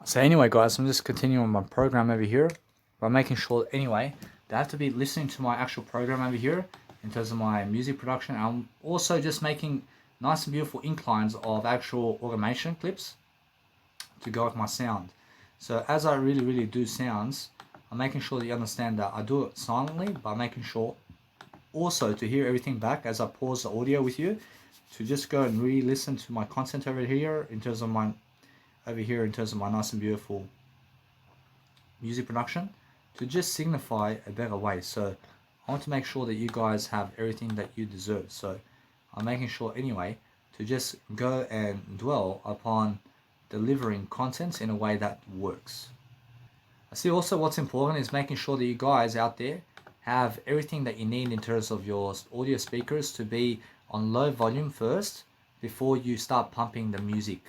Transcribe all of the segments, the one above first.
So anyway guys, I'm just continuing my program over here by making sure anyway they have to be listening to my actual program over here in terms of my music production. I'm also just making nice and beautiful inclines of actual automation clips to go with my sound. So as I really do sounds, I'm making sure that you understand that I do it silently by making sure also to hear everything back as I pause the audio with you, to just go and re-listen to my content over here in terms of my nice and beautiful music production, to just signify a better way. So I want to make sure that you guys have everything that you deserve. So I'm making sure anyway to just go and dwell upon delivering content in a way that works. I see also what's important is making sure that you guys out there have everything that you need in terms of your audio speakers to be on low volume first before you start pumping the music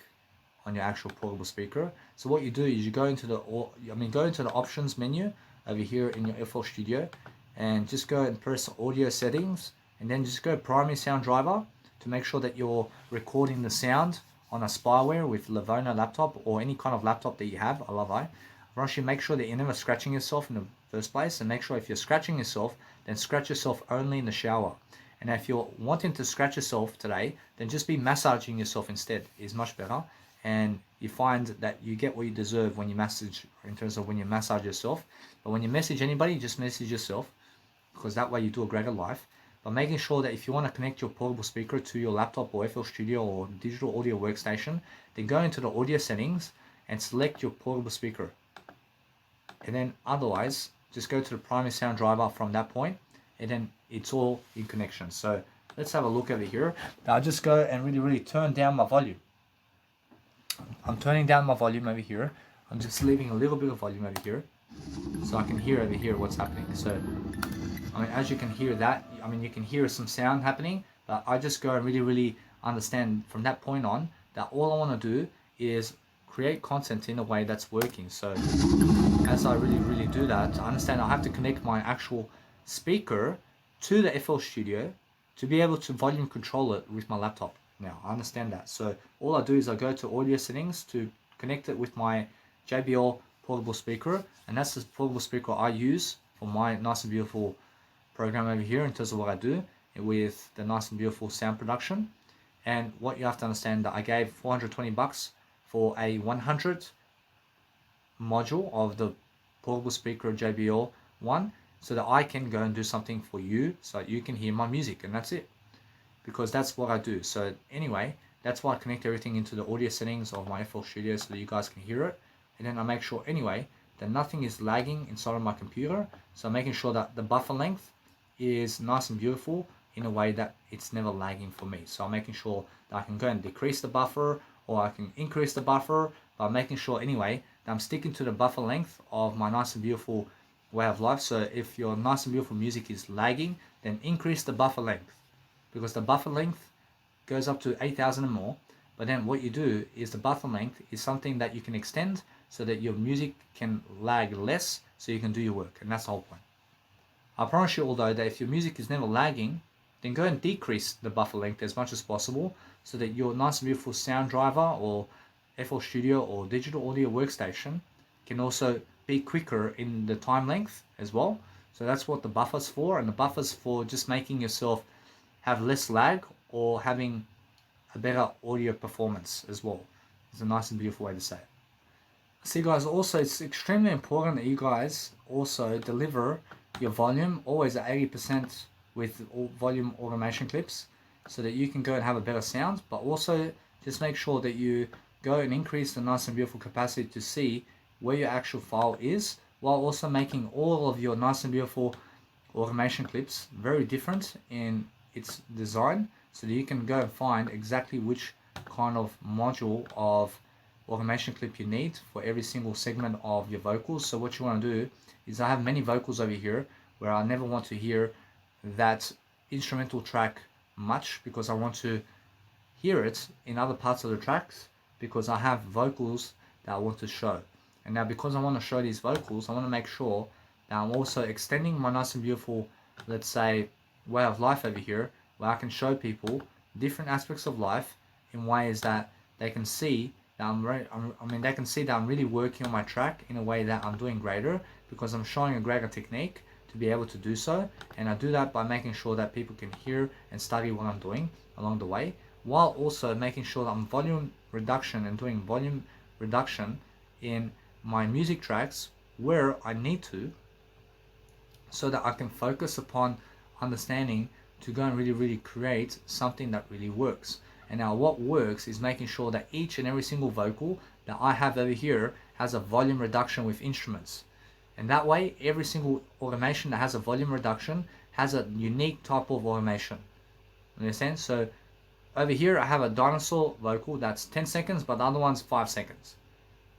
on your actual portable speaker. So what you do is you go into the options menu over here in your FL Studio, and just go and press audio settings, and then just go primary sound driver to make sure that you're recording the sound on a spyware with Lavono laptop or any kind of laptop that you have. I love I want you to make sure that you're never scratching yourself in the first place, and make sure if you're scratching yourself, then scratch yourself only in the shower. And if you're wanting to scratch yourself today, then just be massaging yourself instead, is much better. And you find that you get what you deserve when you massage, in terms of when you massage yourself. But when you message anybody, just message yourself, because that way you do a greater life. But making sure that if you want to connect your portable speaker to your laptop or FL Studio or digital audio workstation, then go into the audio settings and select your portable speaker. And then otherwise, just go to the primary sound driver from that point, and then it's all in connection. So let's have a look over here. I'll just go and really turn down my volume. I'm turning down my volume over here. I'm just leaving a little bit of volume over here so I can hear over here what's happening. So as you can hear that, you can hear some sound happening, but I just go and really understand from that point on that all I want to do is create content in a way that's working. So as I really do that, I understand I have to connect my actual speaker to the FL Studio to be able to volume control it with my laptop. Now I understand that. So all I do is I go to audio settings to connect it with my JBL portable speaker, and that's the portable speaker I use for my nice and beautiful program over here in terms of what I do with the nice and beautiful sound production. And what you have to understand, that I gave 420 bucks for a 100 module of the portable speaker JBL one, so that I can go and do something for you so you can hear my music, and that's it, because that's what I do. So anyway, that's why I connect everything into the audio settings of my FL Studio so that you guys can hear it. And then I make sure anyway that nothing is lagging inside of my computer. So I'm making sure that the buffer length is nice and beautiful in a way that it's never lagging for me. So I'm making sure that I can go and decrease the buffer, or I can increase the buffer, by making sure anyway that I'm sticking to the buffer length of my nice and beautiful way of life. So if your nice and beautiful music is lagging, then increase the buffer length, because the buffer length goes up to 8,000 and more. But then what you do is the buffer length is something that you can extend so that your music can lag less, so you can do your work, and that's the whole point. I promise you although that if your music is never lagging, then go and decrease the buffer length as much as possible so that your nice and beautiful sound driver or FL Studio or digital audio workstation can also be quicker in the time length as well. So that's what the buffer's for, and the buffer's for just making yourself have less lag or having a better audio performance as well. It's a nice and beautiful way to say it. See guys, also it's extremely important that you guys also deliver your volume always at 80% with volume automation clips, so that you can go and have a better sound, but also just make sure that you go and increase the nice and beautiful capacity to see where your actual file is, while also making all of your nice and beautiful automation clips very different in its design, so that you can go and find exactly which kind of module of automation clip you need for every single segment of your vocals. So what you want to do is, I have many vocals over here where I never want to hear that instrumental track much, because I want to hear it in other parts of the tracks, because I have vocals that I want to show. And now because I want to show these vocals, I want to make sure that I'm also extending my nice and beautiful, let's say, way of life over here, where I can show people different aspects of life in ways that they can see that I mean, they can see that I'm really working on my track in a way that I'm doing greater, because I'm showing a greater technique to be able to do so. And I do that by making sure that people can hear and study what I'm doing along the way, while also making sure that I'm volume reduction and doing volume reduction in my music tracks where I need to, so that I can focus upon understanding to go and really create something that really works. And now what works is making sure that each and every single vocal that I have over here has a volume reduction with instruments. And that way, every single automation that has a volume reduction has a unique type of automation. Understand? So over here, I have a dinosaur vocal that's 10 seconds, but the other one's 5 seconds.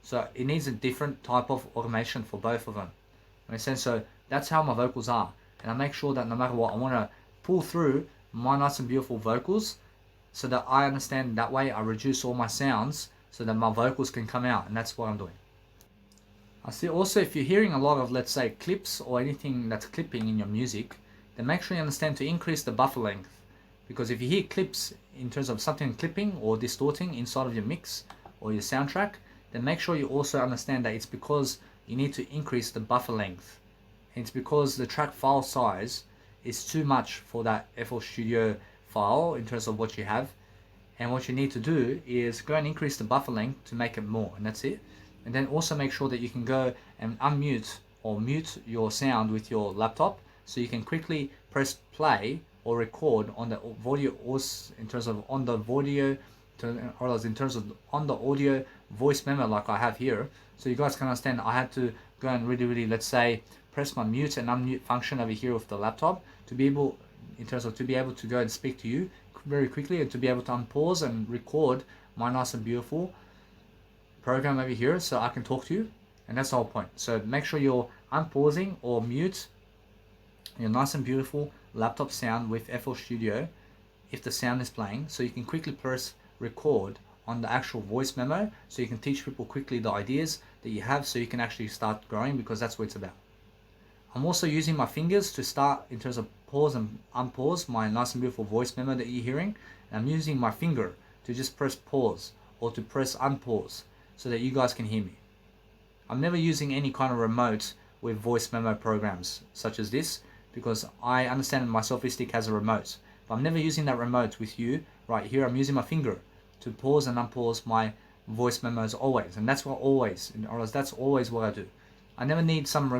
So it needs a different type of automation for both of them. Understand? So that's how my vocals are. And I make sure that no matter what, I want to pull through my nice and beautiful vocals, so that I understand that way I reduce all my sounds so that my vocals can come out. And that's what I'm doing. I see also, if you're hearing a lot of, let's say, clips or anything that's clipping in your music, then make sure you understand to increase the buffer length. Because if you hear clips in terms of something clipping or distorting inside of your mix or your soundtrack, then make sure you also understand that it's because you need to increase the buffer length. And it's because the track file size is too much for that FL Studio file in terms of what you have. And what you need to do is go and increase the buffer length to make it more, and that's it. And then also make sure that you can go and unmute or mute your sound with your laptop, so you can quickly press play or record on the audio, in terms of on the audio, or in terms of on the audio voice memo like I have here. So you guys can understand I had to go and really, let's say, press my mute and unmute function over here with the laptop to be able, in terms of to be able to go and speak to you very quickly, and to be able to unpause and record my nice and beautiful program over here so I can talk to you. And that's the whole point. So make sure you're unpausing or mute your nice and beautiful laptop sound with FL Studio if the sound is playing, so you can quickly press record on the actual voice memo, so you can teach people quickly the ideas that you have, so you can actually start growing, because that's what it's about. I'm also using my fingers to start, in terms of pause and unpause my nice and beautiful voice memo that you're hearing. And I'm using my finger to just press pause or to press unpause so that you guys can hear me. I'm never using any kind of remote with voice memo programs such as this, because I understand my selfie stick has a remote, but I'm never using that remote with you right here. I'm using my finger to pause and unpause my voice memos always, and that's what always, or that's always what I do. I never need some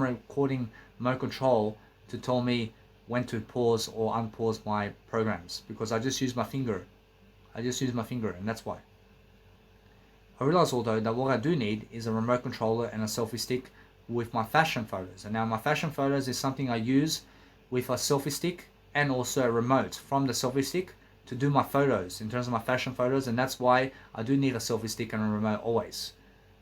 recording remote control to tell me when to pause or unpause my programs, because I just use my finger. And that's why. I realize although that what I do need is a remote controller and a selfie stick with my fashion photos. And now my fashion photos is something I use with a selfie stick and also a remote from the selfie stick to do my photos in terms of my fashion photos. And that's why I do need a selfie stick and a remote always,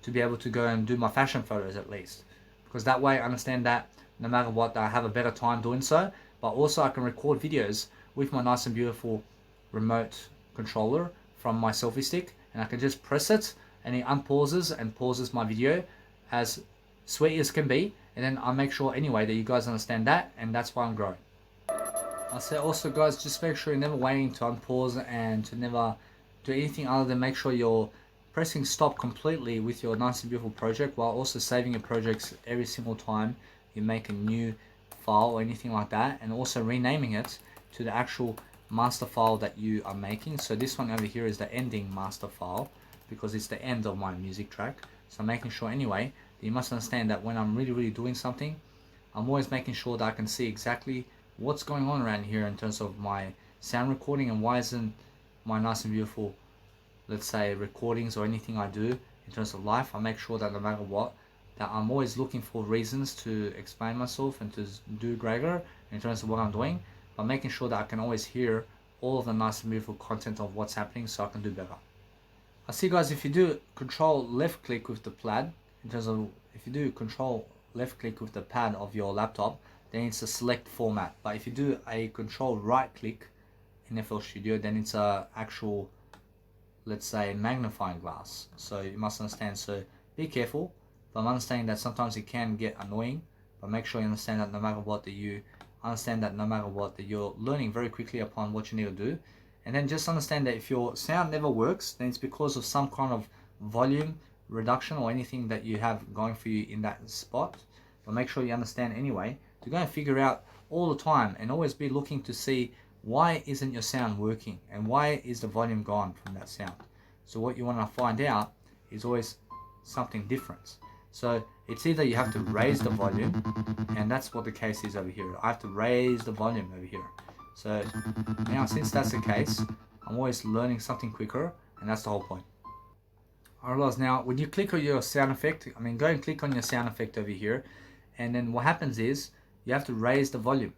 to be able to go and do my fashion photos at least. Because that way I understand that no matter what, I have a better time doing so. But also I can record videos with my nice and beautiful remote controller from my selfie stick, and I can just press it and it unpauses and pauses my video as sweet as can be. And then I make sure anyway that you guys understand that, and that's why I'm growing. I say also, guys, just make sure you're never waiting to unpause and to never do anything other than make sure you're pressing stop completely with your nice and beautiful project, while also saving your projects every single time you make a new file or anything like that, and also renaming it to the actual master file that you are making. So this one over here is the ending master file, because it's the end of my music track. So I'm making sure anyway that you must understand that when I'm really doing something, I'm always making sure that I can see exactly what's going on around here in terms of my sound recording, and why isn't my nice and beautiful, let's say, recordings or anything I do in terms of life. I make sure that no matter what, that I'm always looking for reasons to explain myself and to do greater in terms of what I'm doing, but making sure that I can always hear all of the nice and beautiful content of what's happening so I can do better. I see, guys, if you do control left click with the pad, in terms of if you do control left click with the pad of your laptop, then it's a select format. But if you do a control right click in FL Studio, then it's a actual, let's say, magnifying glass. So you must understand, so be careful. But I'm understanding that sometimes it can get annoying, but make sure you understand that no matter what, that you're learning very quickly upon what you need to do. And then just understand that if your sound never works, then it's because of some kind of volume reduction or anything that you have going for you in that spot. But make sure you understand anyway to go and figure out all the time, and always be looking to see why isn't your sound working and why is the volume gone from that sound. So what you want to find out is always something different. So it's either you have to raise the volume, and that's what the case is over here. I have to raise the volume over here. So now, since that's the case, I'm always learning something quicker, and that's the whole point. Alright, now when you click on your sound effect, go and click on your sound effect over here, and then what happens is you have to raise the volume.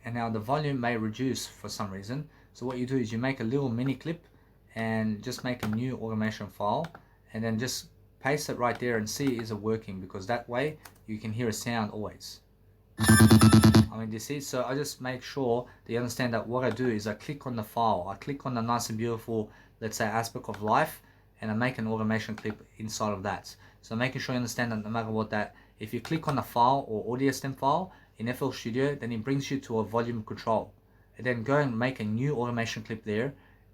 And now the volume may reduce for some reason. So what you do is you make a little mini clip and just make a new automation file, and then just paste it right there and see is it working, because that way you can hear a sound always. You see, so I just make sure that you understand that what I do is I click on the file, I click on the nice and beautiful, let's say, aspect of life, and I make an automation clip inside of that. So making sure you understand that no matter what, that if you click on the file or audio stem file in FL Studio, then it brings you to a volume control, and then go and make a new automation clip there,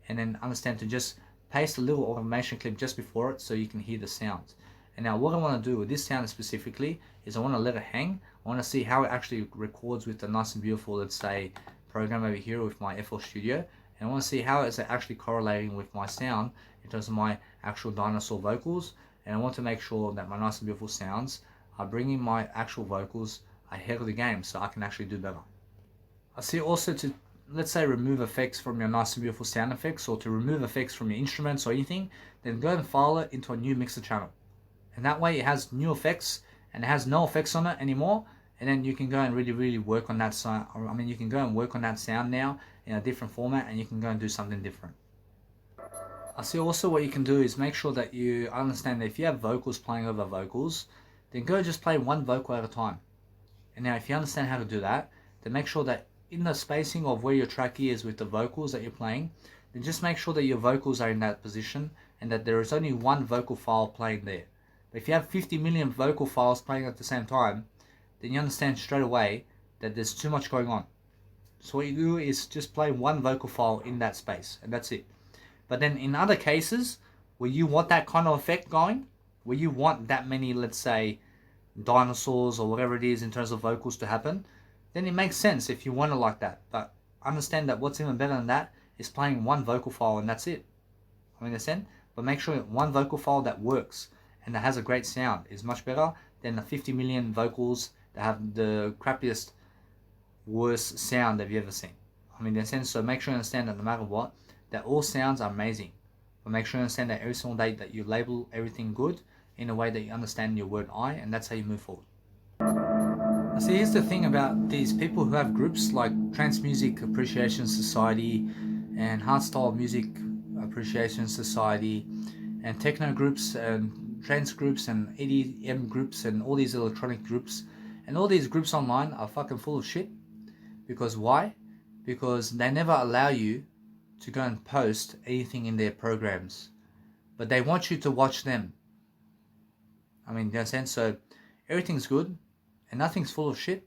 and then understand to just paste a little automation clip just before it so you can hear the sound. And now what I want to do with this sound specifically is I want to let it hang. I want to see how it actually records with the nice and beautiful, let's say, program over here with my FL Studio, and I want to see how it's actually correlating with my sound in terms of my actual dinosaur vocals. And I want to make sure that my nice and beautiful sounds are bringing my actual vocals ahead of the game, so I can actually do better. I see also to, let's say, remove effects from your nice and beautiful sound effects, or to remove effects from your instruments or anything, then go and file it into a new mixer channel. And that way it has new effects and it has no effects on it anymore, and then you can go and really work on that sound. You can go and work on that sound now in a different format, and you can go and do something different. I see also what you can do is make sure that you understand that if you have vocals playing over vocals, then go just play one vocal at a time. And now if you understand how to do that, then make sure that in the spacing of where your track is with the vocals that you're playing, then just make sure that your vocals are in that position and that there is only one vocal file playing there. But if you have 50 million vocal files playing at the same time, then you understand straight away that there's too much going on. So what you do is just play one vocal file in that space, and that's it. But then in other cases where you want that kind of effect going, where you want that many, let's say, dinosaurs or whatever it is in terms of vocals to happen, then it makes sense if you want it like that. But understand that what's even better than that is playing one vocal file, and that's it. Understand? But make sure one vocal file that works and that has a great sound is much better than the 50 million vocals that have the crappiest, worst sound that you've ever seen. So make sure you understand that no matter what, that all sounds are amazing. But make sure you understand that every single day that you label everything good in a way that you understand your word I, and that's how you move forward. See, here's the thing about these people who have groups like Trance Music Appreciation Society and Hardstyle Music Appreciation Society and techno groups and trance groups and EDM groups and all these electronic groups, and all these groups online are fucking full of shit. Because why? Because they never allow you to go and post anything in their programs, but they want you to watch them. You understand? So everything's good and nothing's full of shit,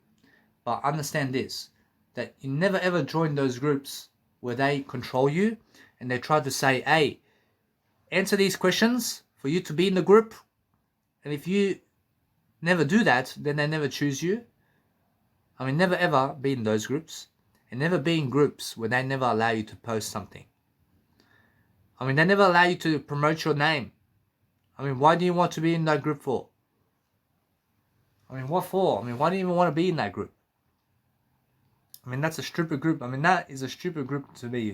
but understand this, that you never ever join those groups where they control you and they try to say, hey, answer these questions for you to be in the group, and if you never do that, then they never choose you. Never ever be in those groups, and never be in groups where they never allow you to post something. They never allow you to promote your name. Why do you want to be in that group for? What for? Why do you even want to be in that group? That's a stupid group. That is a stupid group to be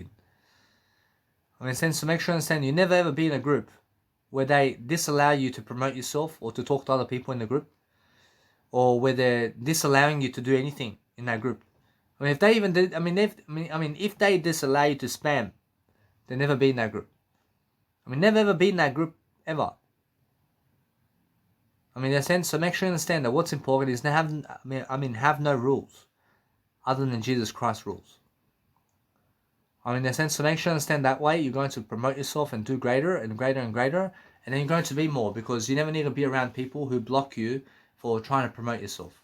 in. So make sure you understand, you never ever be in a group where they disallow you to promote yourself or to talk to other people in the group, or where they're disallowing you to do anything in that group. If they even did, if they disallow you to spam, then never be in that group. Never ever be in that group ever. So make sure you understand that what's important is to have no rules other than Jesus Christ's rules. So make sure you understand that way you're going to promote yourself and do greater and greater and greater, and then you're going to be more, because you never need to be around people who block you for trying to promote yourself.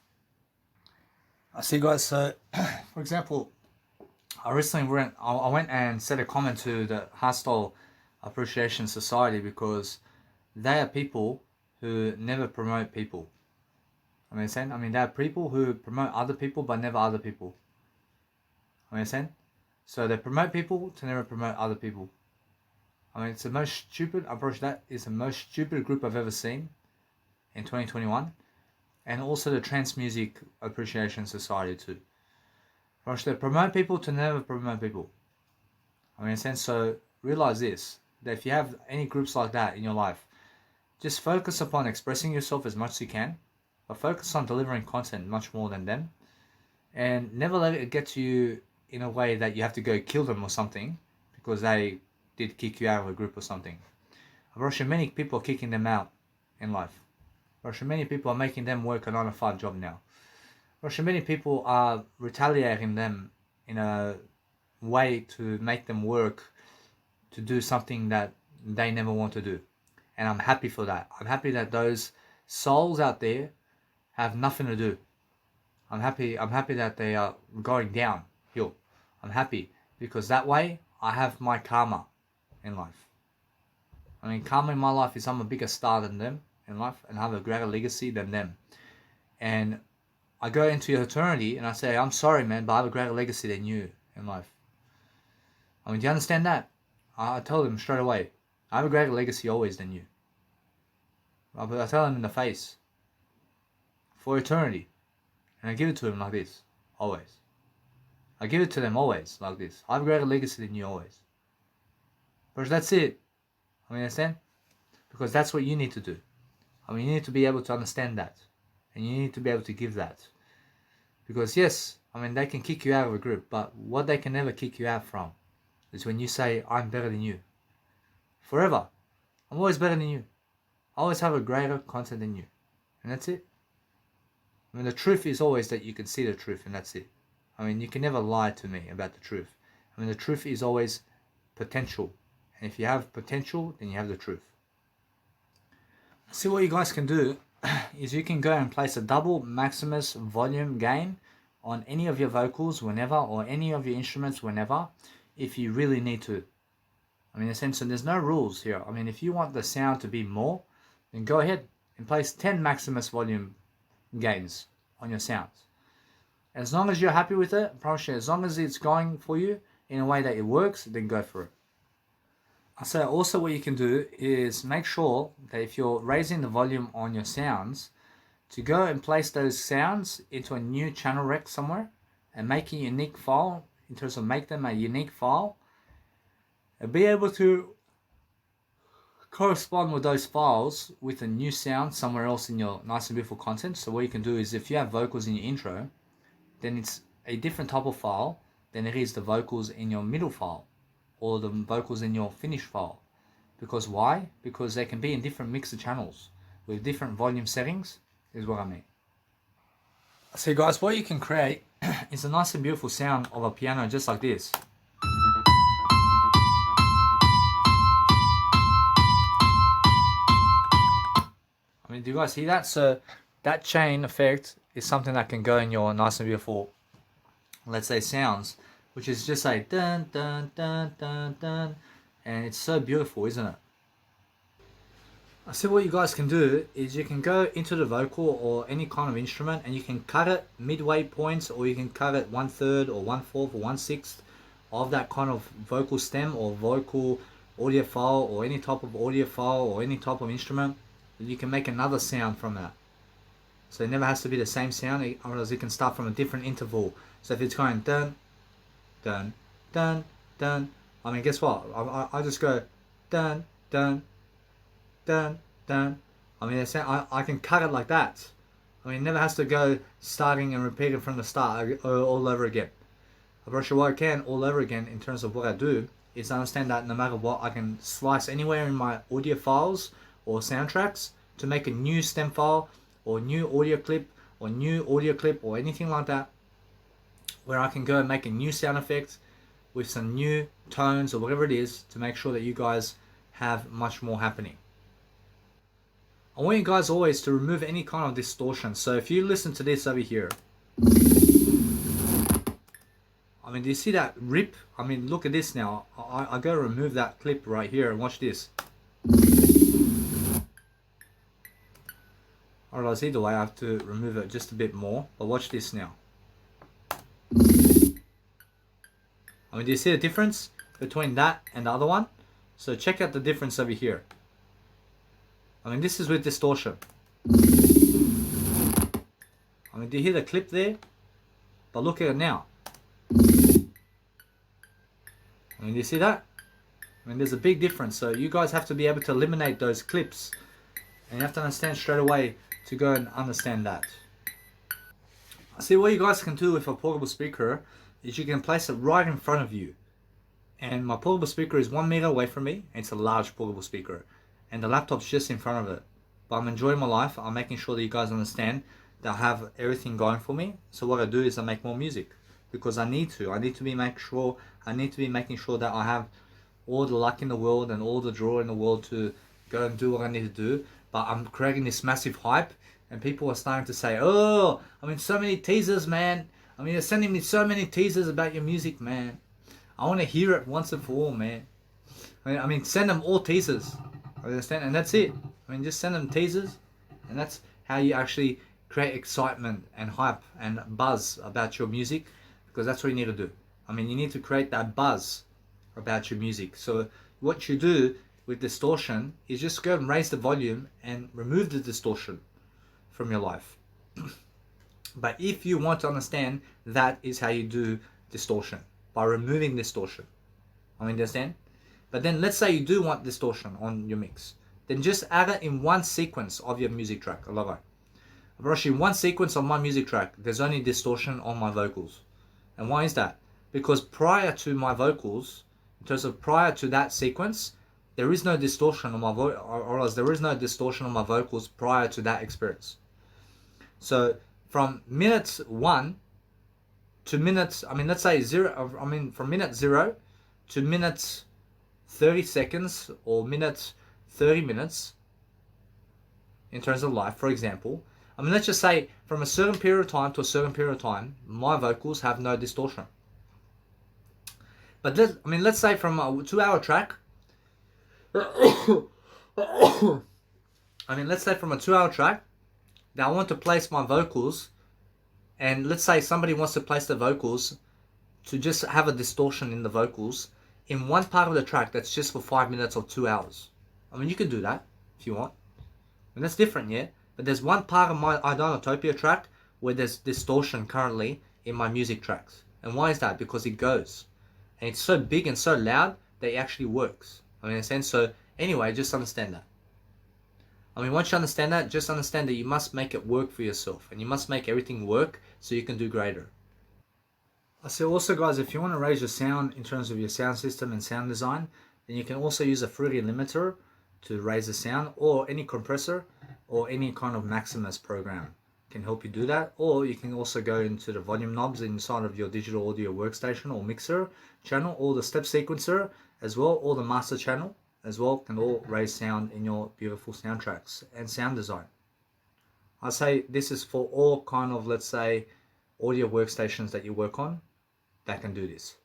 I see, guys. So, for example, I recently I went and said a comment to the Hardstyle Appreciation Society because they are people who never promote people. I mean, they are people who promote other people but never other people. So they promote people to never promote other people. I mean, it's the most stupid approach. That is the most stupid group I've ever seen in 2021. And also the Trance Music Appreciation Society too. They promote people to never promote people. So realize this, that if you have any groups like that in your life, just focus upon expressing yourself as much as you can, but focus on delivering content much more than them, and never let it get to you in a way that you have to go kill them or something because they did kick you out of a group or something. Many people are kicking them out in life. Many people are making them work a 9-to-5 job now. Many people are retaliating them in a way to make them work to do something that they never want to do. And I'm happy for that. I'm happy that those souls out there have nothing to do. I'm happy that they are going downhill. I'm happy because that way I have my karma in life. I mean, karma in my life is I'm a bigger star than them in life and have a greater legacy than them. And I go into eternity and I say, I'm sorry, man, but I have a greater legacy than you in life. I mean, do you understand that? I tell them straight away, I have a greater legacy always than you. I tell them in the face for eternity. And I give it to them like this, always. I give it to them always like this. I have a greater legacy than you always. But that's it. I mean, understand? Because that's what you need to do. I mean, you need to be able to understand that. And you need to be able to give that. Because yes, I mean, they can kick you out of a group, but what they can never kick you out from is when you say, I'm better than you. Forever. I'm always better than you. I always have a greater content than you. And that's it. I mean, the truth is always that you can see the truth, and that's it. I mean, you can never lie to me about the truth. I mean, the truth is always potential. And if you have potential, then you have the truth. See, what you guys can do is you can go and place a double Maximus volume gain on any of your vocals whenever, or any of your instruments whenever, if you really need to. I mean, in a sense, and there's no rules here. I mean, if you want the sound to be more, then go ahead and place 10 Maximus volume gains on your sounds. As long as you're happy with it, I promise you, as long as it's going for you in a way that it works, then go for it. So also what you can do is make sure that if you're raising the volume on your sounds, to go and place those sounds into a new channel rec somewhere and make a unique file, in terms of make them a unique file, and be able to correspond with those files with a new sound somewhere else in your nice and beautiful content. So what you can do is, if you have vocals in your intro, then it's a different type of file than it is the vocals in your middle file or the vocals in your finish file. Because why? Because they can be in different mixer channels with different volume settings, is what I mean. So guys, what you can create is a nice and beautiful sound of a piano just like this. I mean, do you guys hear that? So that chain effect is something that can go in your nice and beautiful, let's say, sounds, which is just like dun dun dun dun dun, and it's so beautiful, isn't it? So what you guys can do is you can go into the vocal or any kind of instrument and you can cut it midway points, or you can cut it 1/3 or 1/4 or 1/6 of that kind of vocal stem or vocal audio file, or any type of audio file or any type of instrument. You can make another sound from that. So it never has to be the same sound, or else it can start from a different interval. So if it's going dun, dun, dun, dun, I mean, guess what? I just go dun, dun, dun, dun. I mean, I can cut it like that. I mean, it never has to go starting and repeating from the start all over again. But actually what I can all over again in terms of what I do is understand that no matter what, I can slice anywhere in my audio files or soundtracks to make a new stem file or new audio clip or anything like that, where I can go and make a new sound effect with some new tones or whatever it is, to make sure that you guys have much more happening. I want you guys always to remove any kind of distortion. So if you listen to this over here, I mean, do you see that rip? I mean, look at this now. I go remove that clip right here and watch this. Alright, either way, I have to remove it just a bit more. But watch this now. I mean, do you see the difference between that and the other one? So check out the difference over here. I mean, this is with distortion. I mean, do you hear the clip there? But look at it now. I mean, do you see that? I mean, there's a big difference. So you guys have to be able to eliminate those clips. And you have to understand straight away to go and understand that. See, what you guys can do with a portable speaker is you can place it right in front of you. And my portable speaker is 1 meter away from me. And it's a large portable speaker. And the laptop's just in front of it. But I'm enjoying my life. I'm making sure that you guys understand that I have everything going for me. So what I do is I make more music. Because I need to. I need to be making sure that I have all the luck in the world and all the draw in the world to go and do what I need to do. But I'm creating this massive hype, and people are starting to say, oh, I mean, so many teasers, man. I mean, you're sending me so many teasers about your music, man. I want to hear it once and for all, man. I mean, send them all teasers. I understand? And that's it. I mean, just send them teasers, and that's how you actually create excitement and hype and buzz about your music, because that's what you need to do. I mean, you need to create that buzz about your music. So what you do with distortion is just go and raise the volume and remove the distortion from your life. But if you want to understand, that is how you do distortion, by removing distortion. I mean, understand? But then let's say you do want distortion on your mix, then just add it in one sequence of your music track. I love it. But in one sequence of my music track, there's only distortion on my vocals. And why is that? Because prior to my vocals, in terms of prior to that sequence, there is no distortion on my there is no distortion on my vocals prior to that experience. So from minute 1 to minute, I mean, let's say 0, I mean, from minute 0 to minute 30 seconds or minute 30 minutes in terms of life, for example, I mean, let's just say from a certain period of time to a certain period of time, my vocals have no distortion. But let's say from a 2-hour track, I mean, let's say from a 2-hour track, that I want to place my vocals, and let's say somebody wants to place the vocals to just have a distortion in the vocals in one part of the track that's just for 5 minutes or 2 hours. I mean, you can do that if you want. And that's different, yeah? But there's one part of my Idonotopia track where there's distortion currently in my music tracks. And why is that? Because it goes. And it's so big and so loud that it actually works. I mean, in a sense, so anyway, just understand that. I mean, once you understand that, just understand that you must make it work for yourself. And you must make everything work so you can do greater. I say also, guys, if you want to raise your sound in terms of your sound system and sound design, then you can also use a Fruity limiter to raise the sound, or any compressor or any kind of Maximus program can help you do that. Or you can also go into the volume knobs inside of your digital audio workstation or mixer channel, or the step sequencer as well, or the master channel as well, can all raise sound in your beautiful soundtracks and sound design. I say this is for all kind of, let's say, audio workstations that you work on that can do this.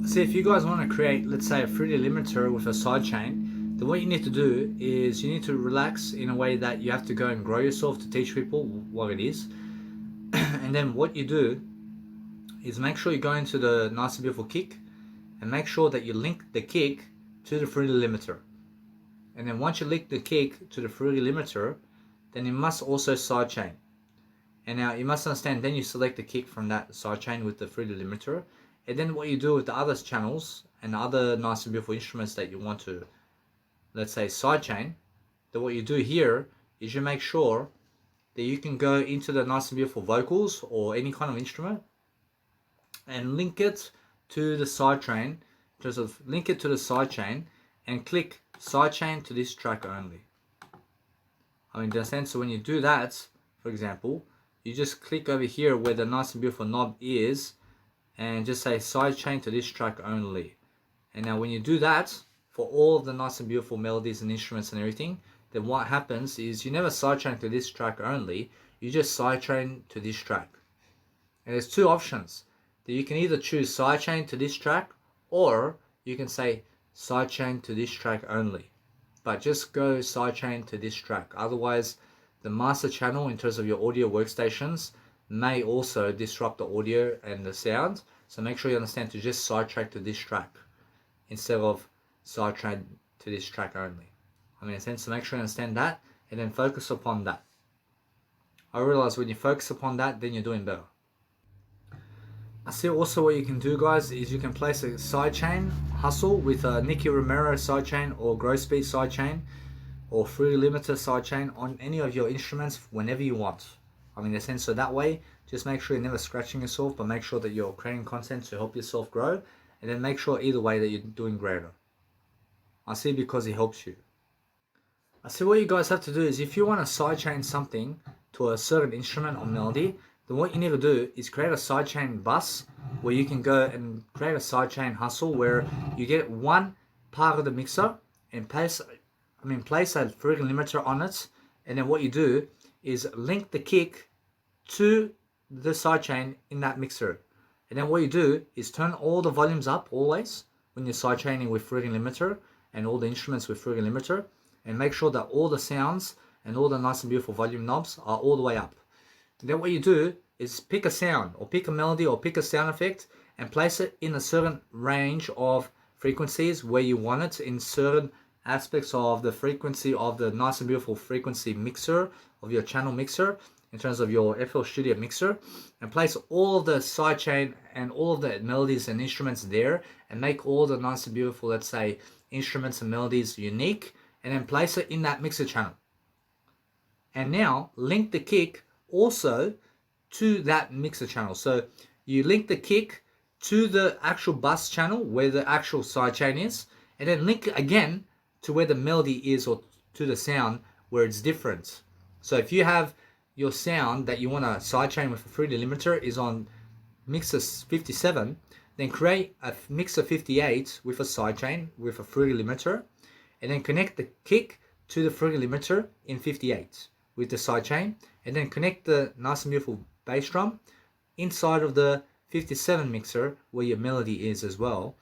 See, if you guys want to create, let's say, a Fruity limiter with a sidechain, then what you need to do is you need to relax in a way that you have to go and grow yourself to teach people what it is. And then what you do is make sure you go into the nice and beautiful kick, and make sure that you link the kick to the Fruity limiter. And then once you link the kick to the Fruity limiter, then you must also sidechain. And now you must understand, then you select the kick from that sidechain with the Fruity limiter. And then what you do with the other channels and the other nice and beautiful instruments that you want to, let's say, sidechain, then what you do here is you make sure that you can go into the nice and beautiful vocals or any kind of instrument and link it to the sidechain, just link it to the sidechain and click sidechain to this track only. I mean, understand? So when you do that, for example, you just click over here where the nice and beautiful knob is and just say sidechain to this track only. And now when you do that for all of the nice and beautiful melodies and instruments and everything, then what happens is you never sidechain to this track only, you just sidechain to this track. And there's two options. that you can either choose sidechain to this track, or you can say sidechain to this track only. But just go sidechain to this track. Otherwise, the master channel in terms of your audio workstations may also disrupt the audio and the sound. So make sure you understand to just sidetrack to this track instead of sidetrack to this track only. I mean, in a sense, so make sure you understand that and then focus upon that. I realize when you focus upon that, then you're doing better. I see also what you can do, guys, is you can place a sidechain hustle with a Nicky Romero sidechain or Grosbeat sidechain or Fruity Limiter sidechain on any of your instruments whenever you want. I mean, in a sense, so that way, just make sure you're never scratching yourself, but make sure that you're creating content to help yourself grow, and then make sure either way that you're doing greater. I see, because it helps you. I see what you guys have to do is if you want to sidechain something to a certain instrument or melody, then what you need to do is create a sidechain bus where you can go and create a sidechain hustle where you get one part of the mixer and place a Fruity Limiter on it, and then what you do is link the kick to the sidechain in that mixer. And then what you do is turn all the volumes up always when you're sidechaining with Fruity Limiter and all the instruments with Fruity Limiter, and make sure that all the sounds and all the nice and beautiful volume knobs are all the way up. And then what you do is pick a sound or pick a melody or pick a sound effect and place it in a certain range of frequencies where you want it in certain aspects of the frequency of the nice and beautiful frequency mixer of your channel mixer in terms of your FL Studio mixer, and place all of the sidechain and all of the melodies and instruments there, and make all the nice and beautiful, let's say, instruments and melodies unique, and then place it in that mixer channel. And now link the kick also to that mixer channel. So you link the kick to the actual bus channel where the actual sidechain is, and then link it again to where the melody is or to the sound where it's different. So if you have your sound that you want to sidechain with a Fruity Limiter is on mixer 57, then create a mixer 58 with a sidechain with a Fruity Limiter, and then connect the kick to the Fruity Limiter in 58 with the sidechain, and then connect the nice and beautiful bass drum inside of the 57 mixer where your melody is as well,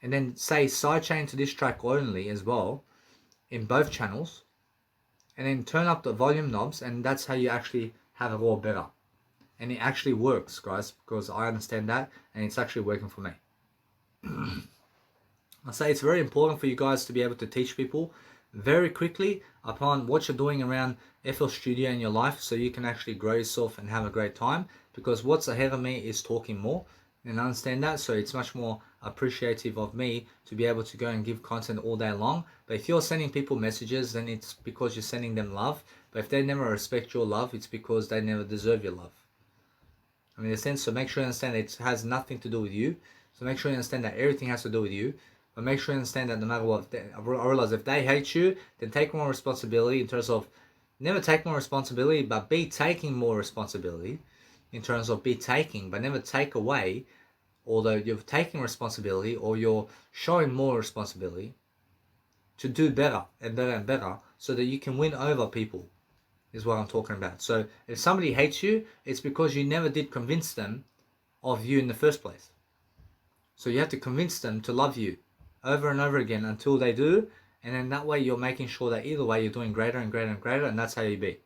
and then say sidechain to this track only as well in both channels, and then turn up the volume knobs, and that's how you actually have it all better. And it actually works, guys, because I understand that and it's actually working for me. I say it's very important for you guys to be able to teach people very quickly upon what you're doing around FL Studio in your life, so you can actually grow yourself and have a great time, because what's ahead of me is talking more, and I understand that, so it's much more appreciative of me to be able to go and give content all day long. But if you're sending people messages, then it's because you're sending them love. But if they never respect your love, it's because they never deserve your love. I mean, in a sense, so make sure you understand it has nothing to do with you. So make sure you understand that everything has to do with you. But make sure you understand that no matter what, I realize if they hate you, then take more responsibility in terms of, never take more responsibility, but be taking more responsibility in terms of be taking, but never take away. Although you're taking responsibility or you're showing more responsibility to do better and better and better so that you can win over people is what I'm talking about. So if somebody hates you, it's because you never did convince them of you in the first place. So you have to convince them to love you over and over again until they do, and then that way you're making sure that either way you're doing greater and greater and greater, and that's how you be.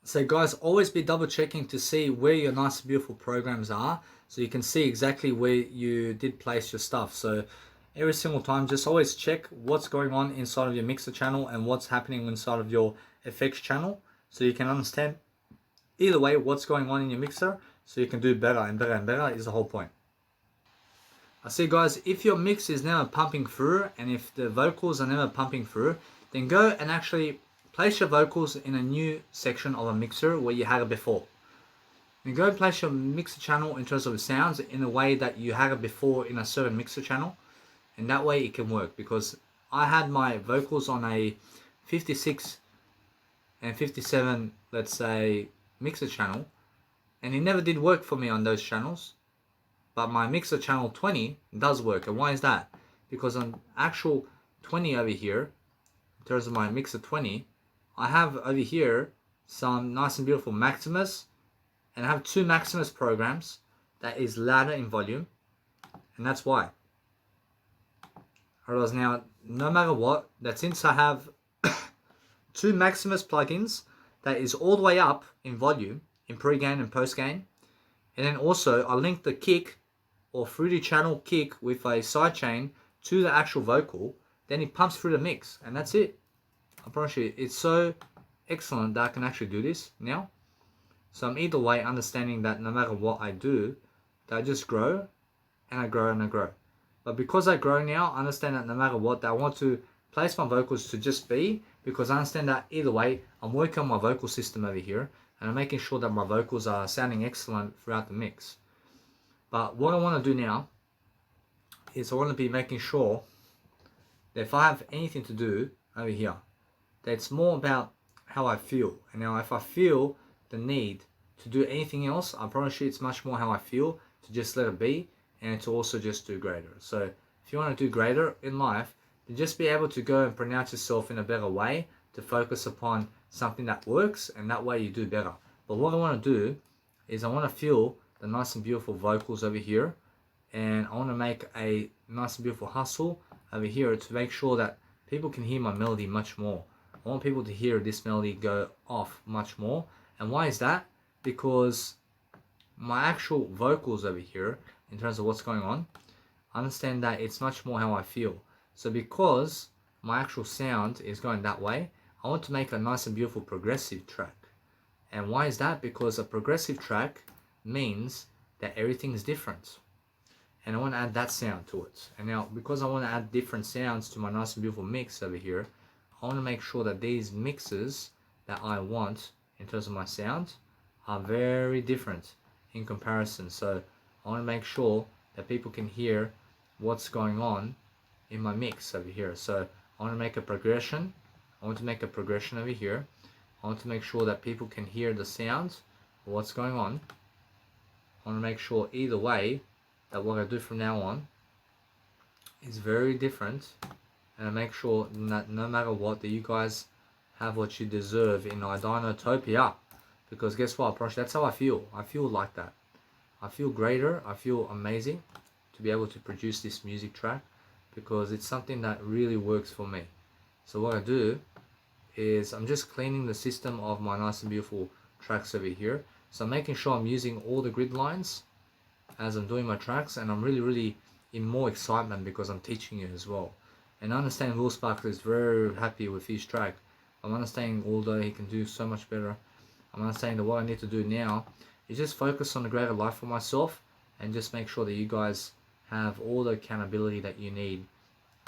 So guys, always be double checking to see where your nice beautiful programs are, so you can see exactly where you did place your stuff. So every single time, just always check what's going on inside of your mixer channel and what's happening inside of your effects channel, so you can understand either way what's going on in your mixer, so you can do better and better and better is the whole point. I see guys, if your mix is never pumping through and if the vocals are never pumping through, then go and actually place your vocals in a new section of a mixer where you had it before. And go and place your mixer channel in terms of the sounds in a way that you had it before in a certain mixer channel, and that way it can work. Because I had my vocals on a 56 and 57, let's say, mixer channel, and it never did work for me on those channels. But my mixer channel 20 does work. And why is that? Because on actual 20 over here, in terms of my mixer 20, I have over here some nice and beautiful Maximus, and I have two Maximus programs that is louder in volume, and that's why. Alright, now, no matter what, that since I have two Maximus plugins that is all the way up in volume, in pre-gain and post-gain, and then also I link the kick or fruity channel kick with a sidechain to the actual vocal, then it pumps through the mix, and that's it. I promise you, it's so excellent that I can actually do this now. So I'm either way understanding that no matter what I do, that I just grow and I grow and I grow. But because I grow now, I understand that no matter what, that I want to place my vocals to just be, because I understand that either way, I'm working on my vocal system over here, and I'm making sure that my vocals are sounding excellent throughout the mix. But what I want to do now is I want to be making sure that if I have anything to do over here, that it's more about how I feel. And now if I feel the need to do anything else, I promise you it's much more how I feel to just let it be and to also just do greater. So if you want to do greater in life, then just be able to go and pronounce yourself in a better way, to focus upon something that works, and that way you do better. But what I want to do is I want to feel the nice and beautiful vocals over here, and I want to make a nice and beautiful hustle over here to make sure that people can hear my melody much more. I want people to hear this melody go off much more. And why is that? Because my actual vocals over here, in terms of what's going on, I understand that it's much more how I feel. So because my actual sound is going that way, I want to make a nice and beautiful progressive track. And why is that? Because a progressive track means that everything is different. And I want to add that sound to it. And now, because I want to add different sounds to my nice and beautiful mix over here, I want to make sure that these mixes that I want in terms of my sound are very different in comparison. So I want to make sure that people can hear what's going on in my mix over here. So I want to make a progression. I want to make a progression over here. I want to make sure that people can hear the sound of what's going on. I want to make sure either way that what I do from now on is very different, and I make sure that no matter what, that you guys have what you deserve in Idinotopia. Because guess what, that's how I feel. I feel like that. I feel greater. I feel amazing to be able to produce this music track, because it's something that really works for me. So what I do is I'm just cleaning the system of my nice and beautiful tracks over here. So I'm making sure I'm using all the grid lines as I'm doing my tracks, and I'm really in more excitement because I'm teaching you as well. And I understand Will Sparkle is very happy with his track. I'm understanding, although he can do so much better, I'm understanding that what I need to do now is just focus on the greater life for myself, and just make sure that you guys have all the accountability that you need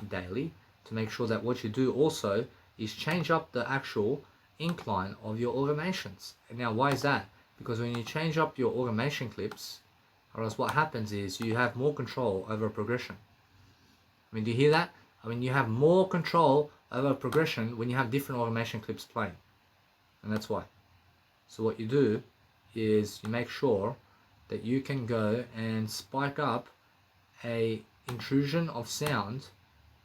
daily, to make sure that what you do also is change up the actual incline of your automations. And now why is that? Because when you change up your automation clips, or else what happens is you have more control over progression. I mean, do you hear that? I mean, you have more control over progression when you have different automation clips playing. And that's why. So what you do is you make sure that you can go and spike up a intrusion of sound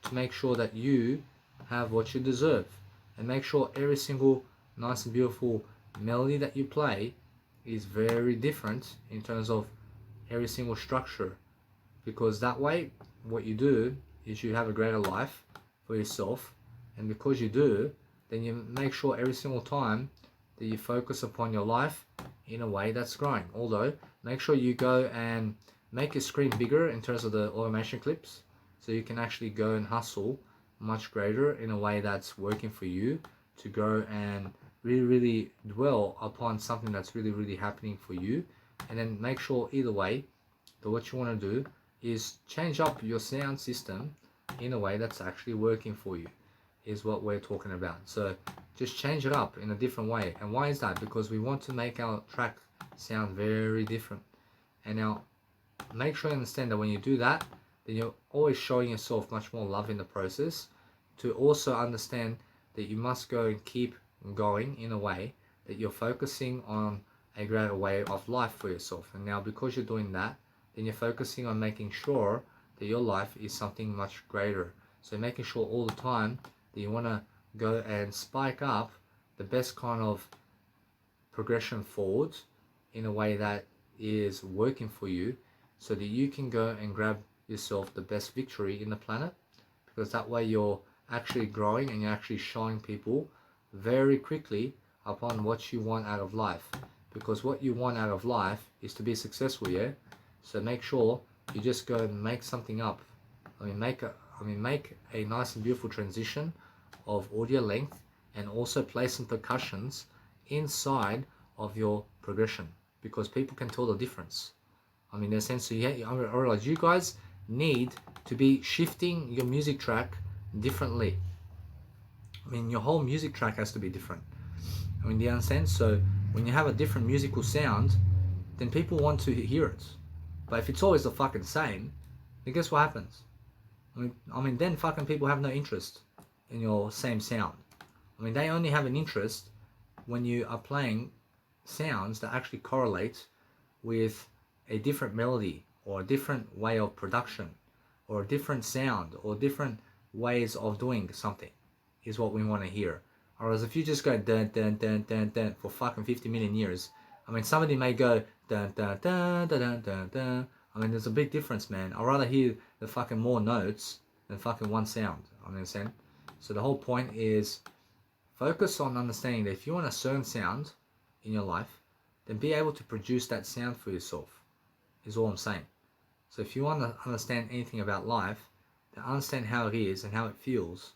to make sure that you have what you deserve. And make sure every single nice and beautiful melody that you play is very different in terms of every single structure, because that way what you do is you have a greater life for yourself, and because you do, then you make sure every single time that you focus upon your life in a way that's growing. Although make sure you go and make your screen bigger in terms of the automation clips, so you can actually go and hustle much greater in a way that's working for you to grow and really dwell upon something that's really happening for you. And then make sure either way that what you want to do is change up your sound system in a way that's actually working for you, is what we're talking about. So just change it up in a different way. And why is that? Because we want to make our track sound very different. And now make sure you understand that when you do that, then you're always showing yourself much more love in the process, to also understand that you must go and keep going in a way that you're focusing on a greater way of life for yourself. And now because you're doing that, then you're focusing on making sure that your life is something much greater. So making sure all the time that you want to go and spike up the best kind of progression forward in a way that is working for you, so that you can go and grab yourself the best victory in the planet, because that way you're actually growing and you're actually showing people very quickly upon what you want out of life. Because what you want out of life is to be successful, yeah? So make sure you just go and make something up. Make a nice and beautiful transition of audio length, and also play some percussions inside of your progression, because people can tell the difference. In a sense, so yeah, I realize you guys need to be shifting your music track differently. Your whole music track has to be different. Do you understand? So when you have a different musical sound, then people want to hear it. But if it's always the fucking same, then guess what happens? Then fucking people have no interest in your same sound. They only have an interest when you are playing sounds that actually correlate with a different melody, or a different way of production, or a different sound, or different ways of doing something, is what we want to hear. Whereas if you just go dun dun dun dun dun for fucking 50 million years, somebody may go dun dun dun dun dun dun dun. There's a big difference, man. I'd rather hear the fucking more notes than fucking one sound. Understand? So the whole point is focus on understanding that if you want a certain sound in your life, then be able to produce that sound for yourself, is all I'm saying. So if you want to understand anything about life, then understand how it is and how it feels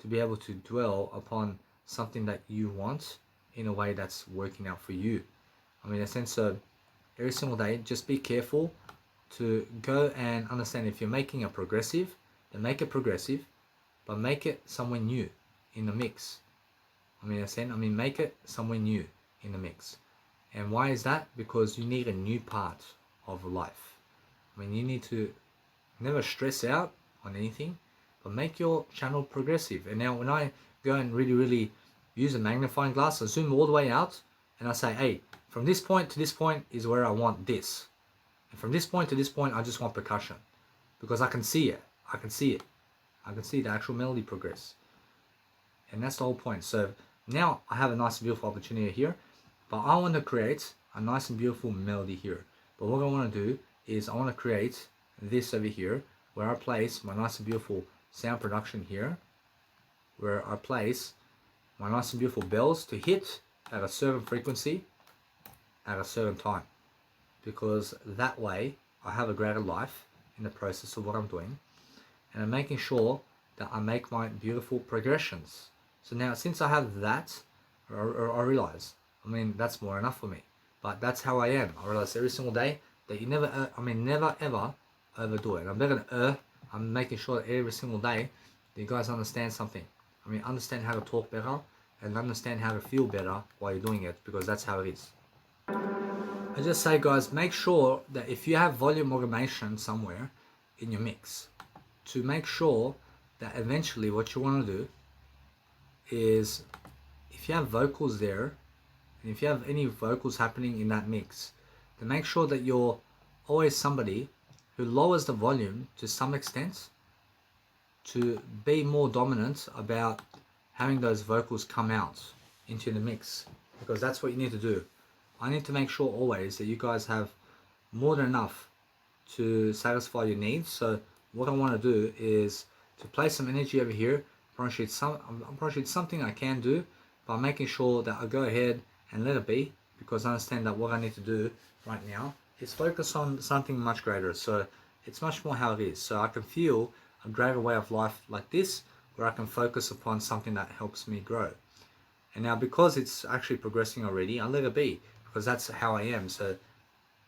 to be able to dwell upon something that you want in a way that's working out for you. In a sense, so every single day, just be careful to go and understand if you're making a progressive, then make it progressive, but make it somewhere new in the mix. Make it somewhere new in the mix. And why is that? Because you need a new part of life. You need to never stress out on anything, but make your channel progressive. And now when I go and really use a magnifying glass, I zoom all the way out and I say, hey, from this point to this point is where I want this. And from this point to this point, I just want percussion, because I can see it. I can see the actual melody progress. And that's the whole point. So now I have a nice and beautiful opportunity here, but I want to create a nice and beautiful melody here. But what I want to do is I want to create this over here, where I place my nice and beautiful sound production here, where I place my nice and beautiful bells to hit at a certain frequency at a certain time, because that way I have a greater life in the process of what I'm doing, and I'm making sure that I make my beautiful progressions. So now, since I have that, I realize, that's more enough for me. But that's how I am. I realize every single day that you never, never ever overdo it. I'm better than I'm making sure that every single day that you guys understand something. Understand how to talk better and understand how to feel better while you're doing it, because that's how it is. I just say, guys, make sure that if you have volume automation somewhere in your mix, to make sure that eventually what you want to do is, if you have vocals there, and if you have any vocals happening in that mix, then make sure that you're always somebody who lowers the volume to some extent to be more dominant about having those vocals come out into the mix, because that's what you need to do. I need to make sure always that you guys have more than enough to satisfy your needs. So what I want to do is to place some energy over here. I'm something I can do by making sure that I go ahead and let it be, because I understand that what I need to do right now is focus on something much greater. So it's much more how it is. So I can feel a greater way of life like this, where I can focus upon something that helps me grow. And now, because it's actually progressing already, I let it be, because that's how I am. So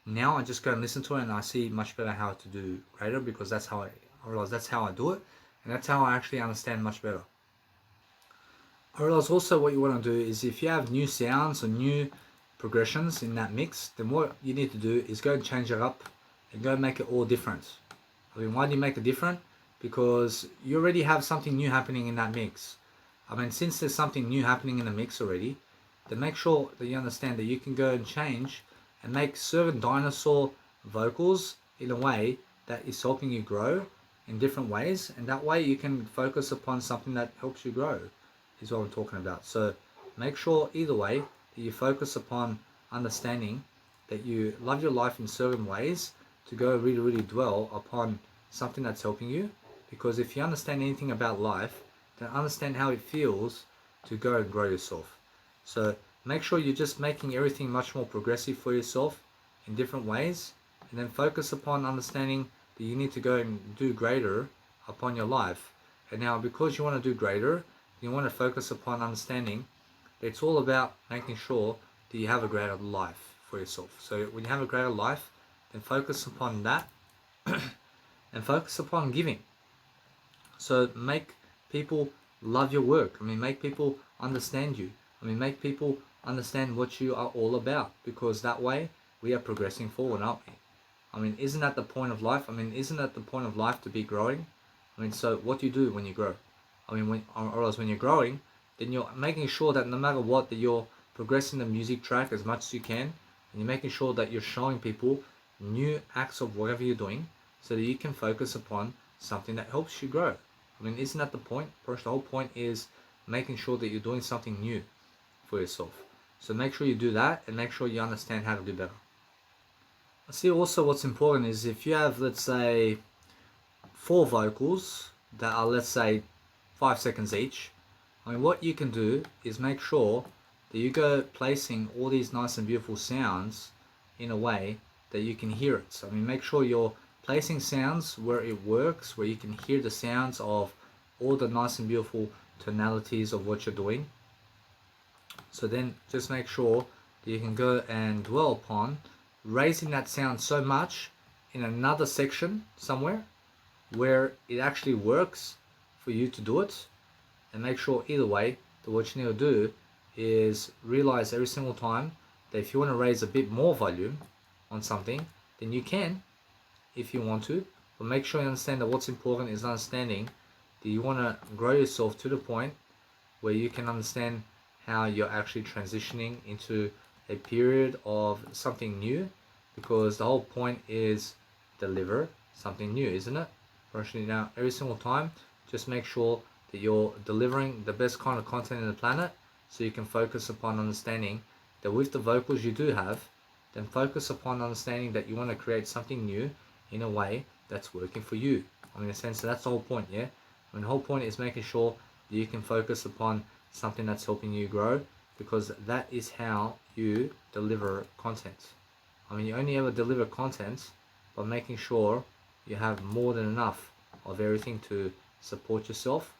now I just go and listen to it, and I see much better how to do greater, because that's how I realize that's how I do it, and that's how I actually understand much better. I realize also what you want to do is, if you have new sounds or new progressions in that mix, then what you need to do is go and change it up and go and make it all different. Why do you make it different? Because you already have something new happening in that mix. Since there's something new happening in the mix already, then make sure that you understand that you can go and change and make certain dinosaur vocals in a way that is helping you grow in different ways, and that way you can focus upon something that helps you grow, is what I'm talking about. So make sure either way that you focus upon understanding that you love your life in certain ways, to go really dwell upon something that's helping you, because if you understand anything about life, then understand how it feels to go and grow yourself. So make sure you're just making everything much more progressive for yourself in different ways, and then focus upon understanding that you need to go and do greater upon your life. And now, because you want to do greater, you want to focus upon understanding that it's all about making sure that you have a greater life for yourself. So when you have a greater life, then focus upon that and focus upon giving. So make people love your work. I mean, make people understand you. I mean, make people understand what you are all about, because that way we are progressing forward, aren't we? I mean, isn't that the point of life? I mean, isn't that the point of life, to be growing? I mean, so what do you do when you grow? I mean, or else when you're growing, then you're making sure that no matter what, that you're progressing the music track as much as you can, and you're making sure that you're showing people new acts of whatever you're doing, so that you can focus upon something that helps you grow. I mean, isn't that the point? First, the whole point is making sure that you're doing something new for yourself. So make sure you do that, and make sure you understand how to do better. I see also what's important is if you have, let's say, 4 vocals that are, let's say, 5 seconds each. I mean, what you can do is make sure that you go placing all these nice and beautiful sounds in a way that you can hear it. So I mean, make sure you're placing sounds where it works, where you can hear the sounds of all the nice and beautiful tonalities of what you're doing. So then just make sure that you can go and dwell upon raising that sound so much in another section somewhere where it actually works for you to do it. And make sure either way that what you need to do is realize every single time that if you want to raise a bit more volume on something, then you can if you want to, but make sure you understand that what's important is understanding that you want to grow yourself to the point where you can understand how you're actually transitioning into a period of something new, because the whole point is deliver something new, isn't it? Personally, now every single time, just make sure that you're delivering the best kind of content in the planet, so you can focus upon understanding that with the vocals you do have, then focus upon understanding that you want to create something new in a way that's working for you. I mean, in a sense, that's the whole point, yeah? I mean, the whole point is making sure that you can focus upon something that's helping you grow, because that is how you deliver content. I mean, you only ever deliver content by making sure you have more than enough of everything to support yourself.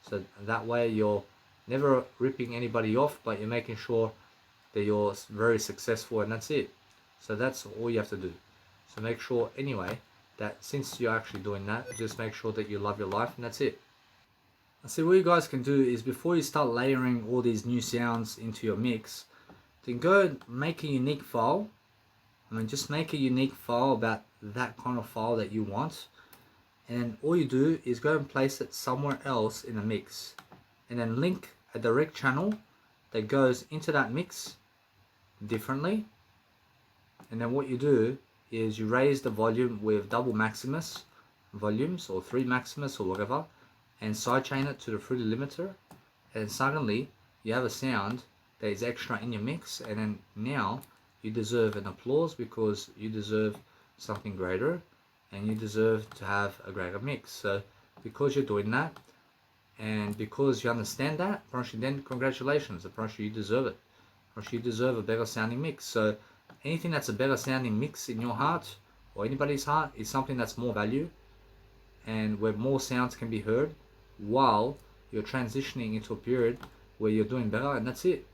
So that way you're never ripping anybody off, but you're making sure that you're very successful, and that's it. So that's all you have to do. So make sure anyway that since you're actually doing that, just make sure that you love your life, and that's it. See, what you guys can do is before you start layering all these new sounds into your mix, then go make a unique file. I mean, just make a unique file about that kind of file that you want, and all you do is go and place it somewhere else in the mix, and then link a direct channel that goes into that mix differently. And then what you do is you raise the volume with double maximus volumes, or 3 maximus or whatever, and sidechain it to the fruity limiter, and suddenly you have a sound that is extra in your mix. And then now you deserve an applause, because you deserve something greater, and you deserve to have a greater mix. So because you're doing that, and because you understand that, then congratulations, you deserve it. You deserve a better sounding mix. So anything that's a better sounding mix in your heart or anybody's heart is something that's more value, and where more sounds can be heard while you're transitioning into a period where you're doing better, and that's it.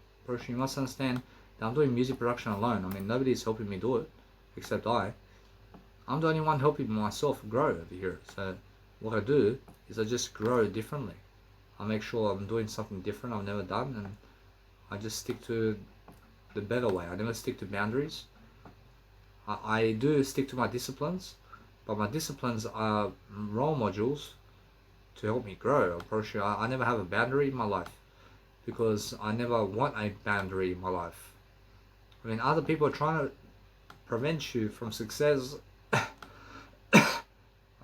You must understand that I'm doing music production alone. I mean, nobody's helping me do it except I'm the only one helping myself grow over here. So what I do is I just grow differently. I make sure I'm doing something different I've never done, and I just stick to the better way. I never stick to boundaries. I do stick to my disciplines, but my disciplines are role modules to help me grow. I never have a boundary in my life, because I never want a boundary in my life. I mean, other people are trying to prevent you from success.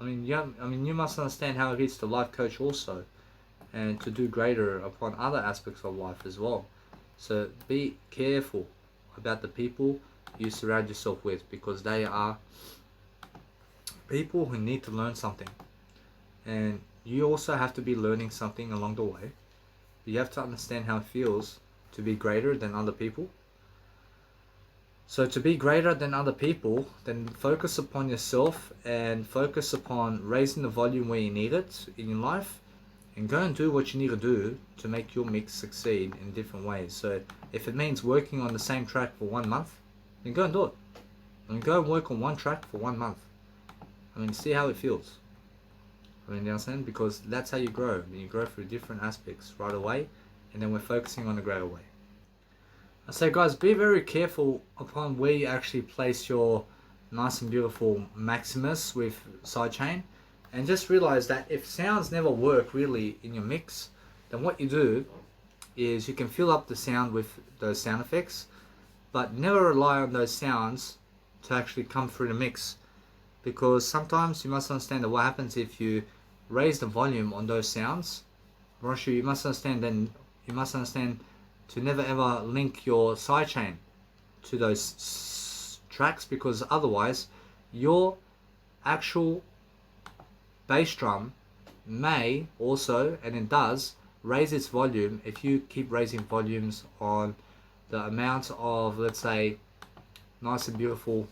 You must understand how it is to life coach also, and to do greater upon other aspects of life as well. So be careful about the people you surround yourself with, because they are people who need to learn something. And you also have to be learning something along the way. You have to understand how it feels to be greater than other people. So to be greater than other people, then focus upon yourself and focus upon raising the volume where you need it in your life, and go and do what you need to do to make your mix succeed in different ways. So if it means working on the same track for 1 month, then go and do it. And go and work on one track for 1 month. I mean, see how it feels. I mean, you understand? Because that's how you grow. You grow through different aspects right away, and then we're focusing on the greater way. So guys, be very careful upon where you actually place your nice and beautiful Maximus with sidechain, and just realize that if sounds never work really in your mix, then what you do is you can fill up the sound with those sound effects, but never rely on those sounds to actually come through the mix, because sometimes you must understand that what happens if you raise the volume on those sounds. You must understand to never ever link your sidechain to those tracks, because otherwise your actual bass drum may also, and it does, raise its volume if you keep raising volumes on the amount of, let's say, nice and beautiful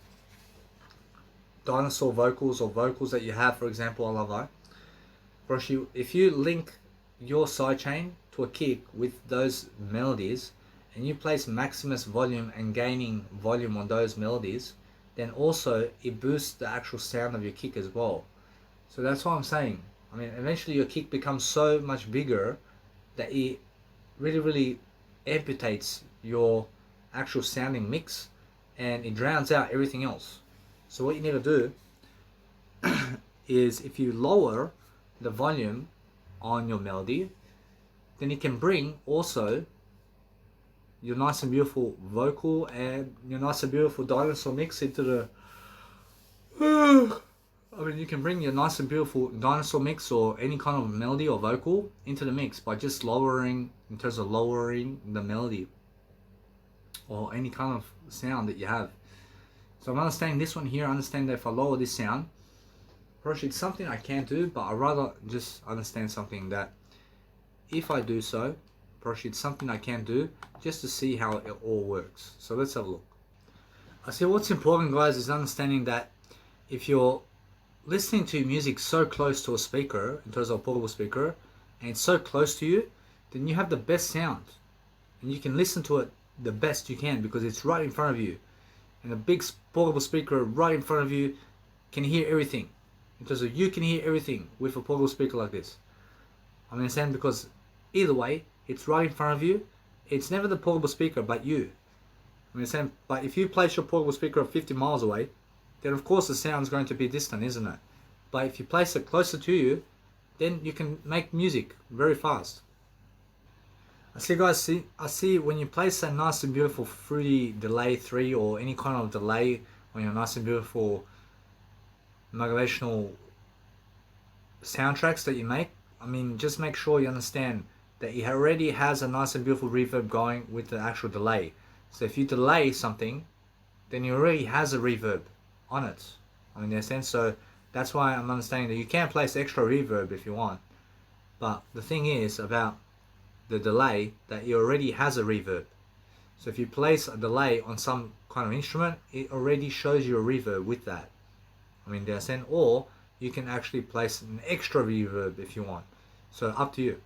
dinosaur vocals or vocals that you have, for example, I love I. If you link your sidechain to a kick with those melodies, and you place Maximus volume and gaining volume on those melodies, then also it boosts the actual sound of your kick as well. So that's what I'm saying. I mean, eventually your kick becomes so much bigger that it really amputates your actual sounding mix, and it drowns out everything else. So what you need to do is, if you lower the volume on your melody, then you can bring also your nice and beautiful vocal and your nice and beautiful dinosaur mix into the you can bring your nice and beautiful dinosaur mix or any kind of melody or vocal into the mix by just lowering, in terms of lowering the melody or any kind of sound that you have. So I'm understanding this one here. I understand that if I lower this sound, it's something I can do, but I'd rather just understand something that if I do so, it's something I can do just to see how it all works. So let's have a look. I see what's important, guys, is understanding that if you're listening to music so close to a speaker, in terms of a portable speaker, and it's so close to you, then you have the best sound. And you can listen to it the best you can because it's right in front of you. And a big portable speaker right in front of you can hear everything. In terms of, you can hear everything with a portable speaker like this. I understand, because either way, it's right in front of you. It's never the portable speaker, but you. I understand. But if you place your portable speaker 50 miles away, then of course the sound's going to be distant, isn't it? But if you place it closer to you, then you can make music very fast. I see when you place a nice and beautiful fruity delay 3 or any kind of delay on your nice and beautiful motivational soundtracks that you make, I mean, just make sure you understand that it already has a nice and beautiful reverb going with the actual delay. So if you delay something, then it already has a reverb on it. I mean, in a sense, so that's why I'm understanding that you can place extra reverb if you want. But the thing is about the delay, that it already has a reverb. So if you place a delay on some kind of instrument, it already shows you a reverb with that. I mean, in a sense, or you can actually place an extra reverb if you want. So up to you.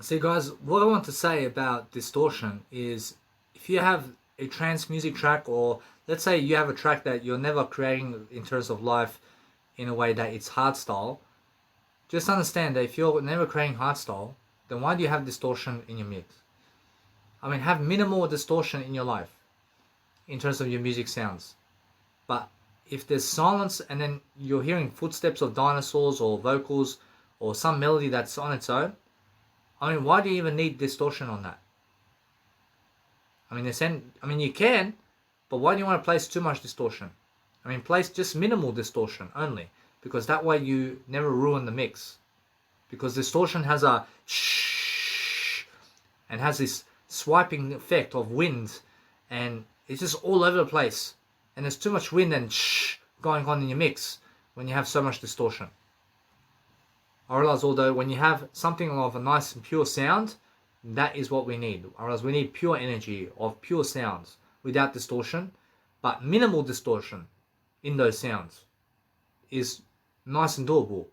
See guys, what I want to say about distortion is, if you have a trance music track, or let's say you have a track that you're never creating in terms of life in a way that it's hardstyle, just understand that if you're never creating hardstyle, then why do you have distortion in your mix? I mean, have minimal distortion in your life in terms of your music sounds. But if there's silence and then you're hearing footsteps of dinosaurs or vocals or some melody that's on its own, I mean, why do you even need distortion on that? I mean, you can, but why do you want to place too much distortion? I mean, place just minimal distortion only, because that way you never ruin the mix. Because distortion has a shh and has this swiping effect of wind, and it's just all over the place. And there's too much wind and shh going on in your mix when you have so much distortion. I realize although when you have something of a nice and pure sound, that is what we need. I realize we need pure energy of pure sounds without distortion, but minimal distortion in those sounds is nice and doable.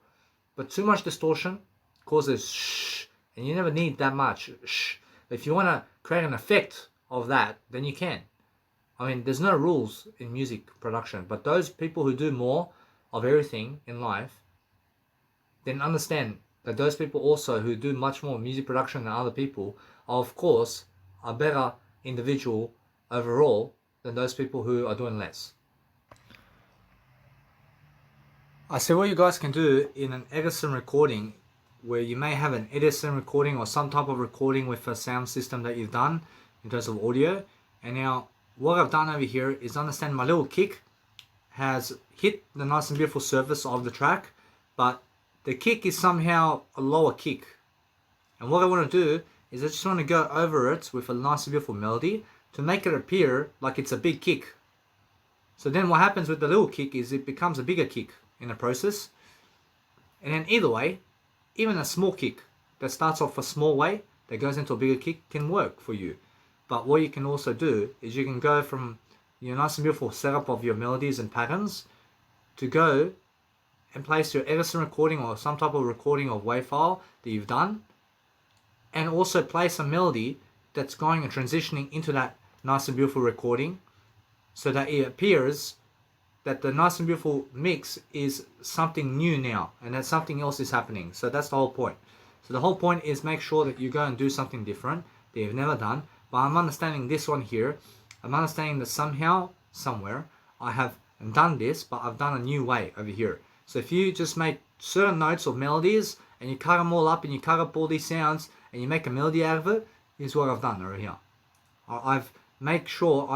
But too much distortion causes shh, and you never need that much shh. If you want to create an effect of that, then you can. I mean, there's no rules in music production, but those people who do more of everything in life, then understand that those people also who do much more music production than other people are, of course, a better individual overall than those people who are doing less. I see what you guys can do in an Edison recording, where you may have an Edison recording or some type of recording with a sound system that you've done in terms of audio. And now what I've done over here is understand my little kick has hit the nice and beautiful surface of the track, but the kick is somehow a lower kick. And what I want to do is I just want to go over it with a nice and beautiful melody to make it appear like it's a big kick. So then what happens with the little kick is it becomes a bigger kick in the process. And then either way, even a small kick that starts off a small way that goes into a bigger kick can work for you. But what you can also do is you can go from your nice and beautiful setup of your melodies and patterns to go and place your Edison recording or some type of recording of wave file that you've done, and also place a melody that's going and transitioning into that nice and beautiful recording, so that it appears that the nice and beautiful mix is something new now, and that something else is happening. So that's the whole point. So the whole point is make sure that you go and do something different that you've never done. But I'm understanding this one here. I'm understanding that somehow, somewhere, I have done this, but I've done a new way over here. So if you just make certain notes of melodies and you cut them all up and you cut up all these sounds and you make a melody out of it, is what I've done over here. I have made sure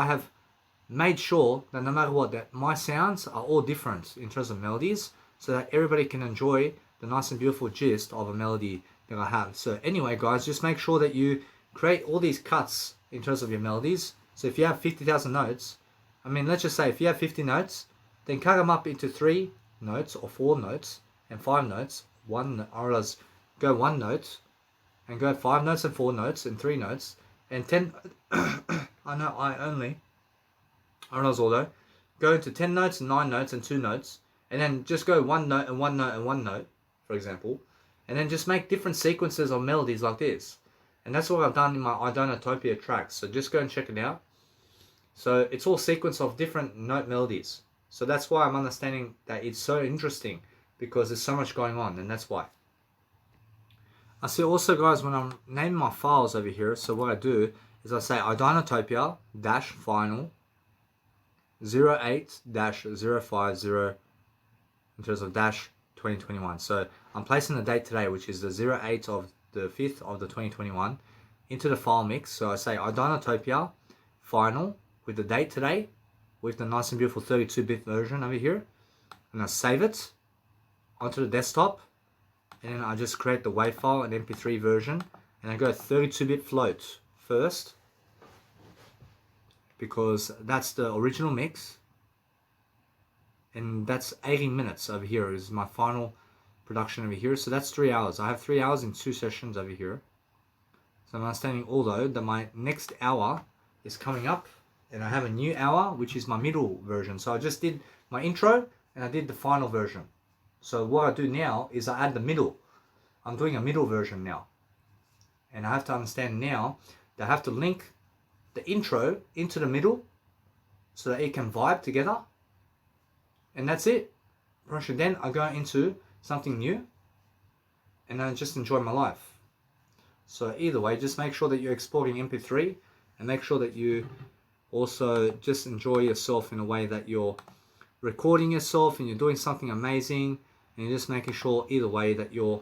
that no matter what, that my sounds are all different in terms of melodies, so that everybody can enjoy the nice and beautiful gist of a melody that I have. So anyway, guys, just make sure that you create all these cuts in terms of your melodies. So if you have 50,000 notes, I mean, let's just say if you have 50 notes, then cut them up into 3 notes or 4 notes and 5 notes. Go 1 note and go 5 notes and 4 notes and 3 notes and 10. Go into 10 notes and 9 notes and 2 notes, and then just go 1 note and 1 note and 1 note, for example, and then just make different sequences of melodies like this. And that's what I've done in my Idonotopia tracks. So just go and check it out. So it's all sequence of different note melodies. So that's why I'm understanding that it's so interesting, because there's so much going on, and that's why. I see also, guys, when I'm naming my files over here, so what I do is I say Idonotopia -final 08-050 in terms of -2021. So I'm placing the date today, which is the 08 of the 5th of the 2021, into the file mix. So I say Idonotopia final with the date today, with the nice and beautiful 32-bit version over here, and I save it onto the desktop, and then I just create the WAV file, an MP3 version, and I go 32-bit float first, because that's the original mix, and that's 80 minutes over here is my final production over here. So that's 3 hours. I have 3 hours in 2 sessions over here. So I'm understanding although that my next hour is coming up, and I have a new hour, which is my middle version. So I just did my intro and I did the final version. So what I do now is I add the middle. I'm doing a middle version now, and I have to understand now that I have to link the intro into the middle so that it can vibe together, and that's it. Then I go into something new and I just enjoy my life. So either way, just make sure that you're exporting MP3, and make sure that you also just enjoy yourself in a way that you're recording yourself and you're doing something amazing, and you're just making sure either way that you're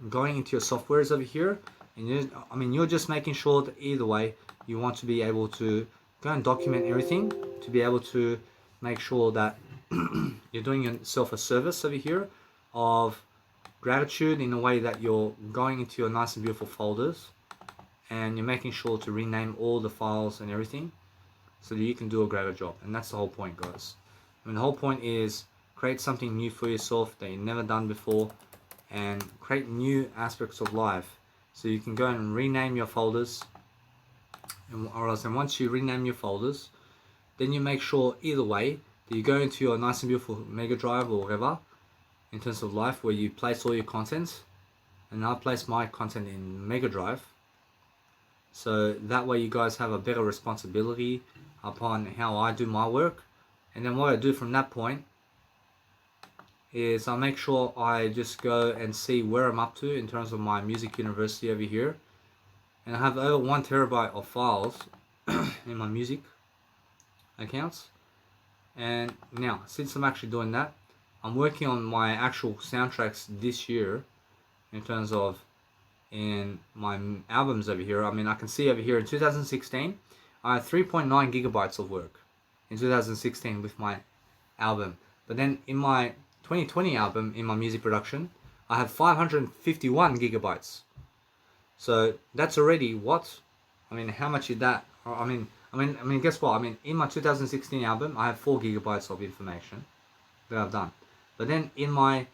going into your softwares over here, and you're just making sure that either way you want to be able to go and document everything, to be able to make sure that you're doing yourself a service over here of gratitude, in a way that you're going into your nice and beautiful folders, and you're making sure to rename all the files and everything so that you can do a greater job. And that's the whole point, guys. And the whole point is create something new for yourself that you've never done before, and create new aspects of life. So you can go and rename your folders, and once you rename your folders, then you make sure either way that you go into your nice and beautiful Mega Drive or whatever in terms of life, where you place all your content. And I place my content in Mega Drive, so that way you guys have a better responsibility upon how I do my work. And then what I do from that point is I make sure I just go and see where I'm up to in terms of my music university over here. And I have over 1 terabyte of files in my music accounts. And now, since I'm actually doing that, I'm working on my actual soundtracks this year in terms of in my albums over here. I mean, I can see over here in 2016, I had 3.9 gigabytes of work in 2016 with my album. But then in my 2020 album, in my music production, I have 551 gigabytes. So that's already what? I mean, how much is that? I mean, guess what? I mean, in my 2016 album, I have 4 gigabytes of information that I've done. But then in my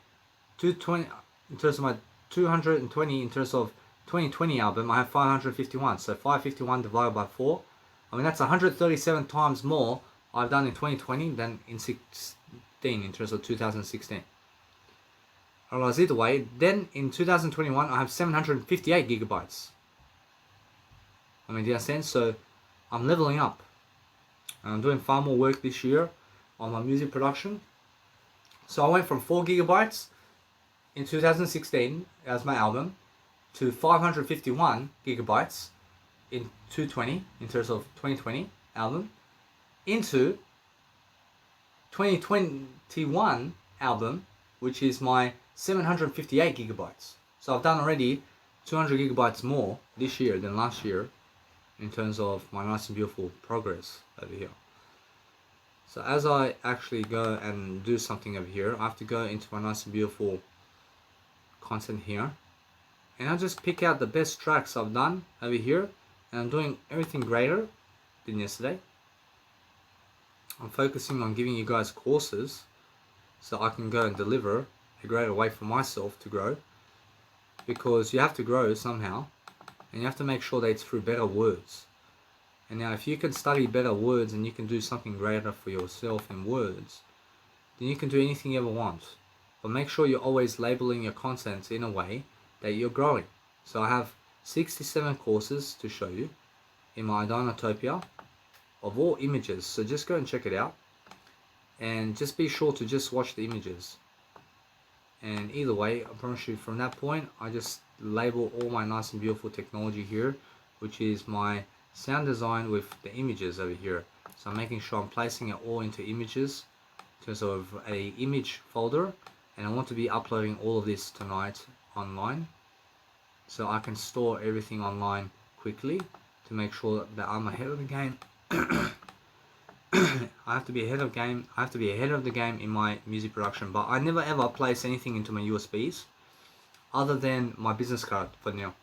220, in terms of my 220, in terms of 2020 album, I have 551. So 551 divided by 4. I mean, that's 137 times more I've done in 2020 than in 16 in terms of 2016. Otherwise, either way, then in 2021, I have 758 gigabytes. I mean, do you understand? So I'm leveling up. And I'm doing far more work this year on my music production. So I went from 4 gigabytes in 2016 as my album to 551 gigabytes in 220 in terms of 2020 album into 2021 album, which is my 758 gigabytes. So I've done already 200 gigabytes more this year than last year in terms of my nice and beautiful progress over here. So as I actually go and do something over here, I have to go into my nice and beautiful content here, and I just pick out the best tracks I've done over here, and I'm doing everything greater than yesterday. I'm focusing on giving you guys courses so I can go and deliver a greater way for myself to grow, because you have to grow somehow, and you have to make sure that it's through better words. And now if you can study better words and you can do something greater for yourself in words, then you can do anything you ever want. But make sure you're always labeling your content in a way that you're growing. So I have 67 courses to show you in my Dinotopia of all images. So just go and check it out. And just be sure to just watch the images. And either way, I promise you, from that point, I just label all my nice and beautiful technology here, which is my sound design with the images over here. So I'm making sure I'm placing it all into images, in terms of a image folder, and I want to be uploading all of this tonight online, so I can store everything online quickly to make sure that I'm ahead of the game. I have to be ahead of game. I have to be ahead of the game in my music production. But I never ever place anything into my USBs other than my business card for now.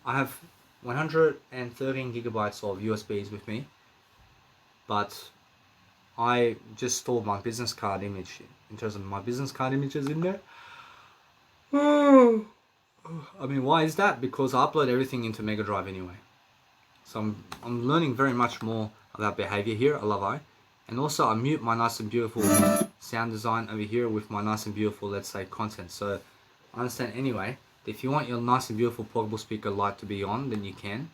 I have 113 gigabytes of USBs with me, but I just stored my business card image in terms of my business card images in there. I mean, why is that? Because I upload everything into Mega Drive anyway. So I'm learning very much more about behavior here. I love I. And also I mute my nice and beautiful sound design over here with my nice and beautiful, let's say, content. So I understand anyway, if you want your nice and beautiful portable speaker light to be on, then you can